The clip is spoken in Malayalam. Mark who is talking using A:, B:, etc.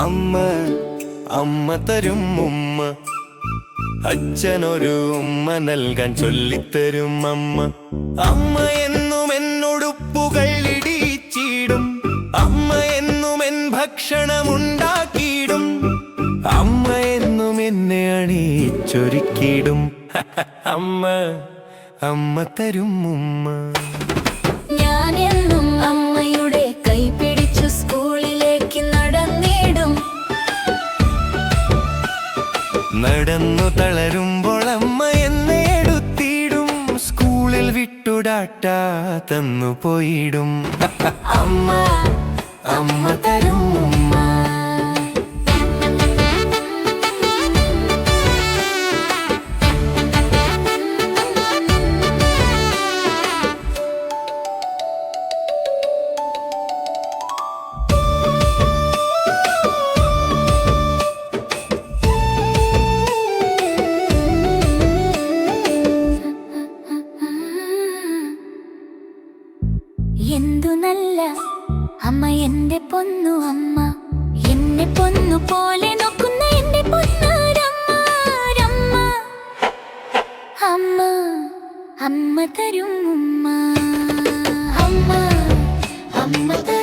A: അമ്മ അമ്മ തരും ഉമ്മ, അച്ഛനൊരു ഉമ്മ നൽകാൻ ചൊല്ലിത്തരും അമ്മ. അമ്മ എന്നും എന്നൊടുപ്പുകൾ ഇടിച്ചിടും, അമ്മ എന്നും എൻ ഭക്ഷണമുണ്ടാക്കിയിടും, അമ്മ എന്നും എന്നെ അണിയിച്ചൊരുക്കിയിടും. അമ്മ അമ്മ തരും ഉമ്മ.
B: ഞാൻ എന്നും അമ്മയുടെ കൈ പിടിച്ചു സ്കൂളിലേക്ക് നടന്നിടും.
A: നടന്നു തളരുമ്പോൾ അമ്മ എന്നെ എടുത്തിടും, സ്കൂളിൽ വിട്ടുടാട്ട തന്നു പോയിടും. അമ്മ അമ്മ തരും ഉമ്മ.
B: എന്തു നല്ല അമ്മ, എന്റെ പൊന്നു അമ്മ, എന്നെ പൊന്നു പോലെ നോക്കുന്ന എന്റെ പൊന്നരമ്മ. അമ്മ അമ്മ തരും ഉമ്മ. അമ്മ അമ്മ തരും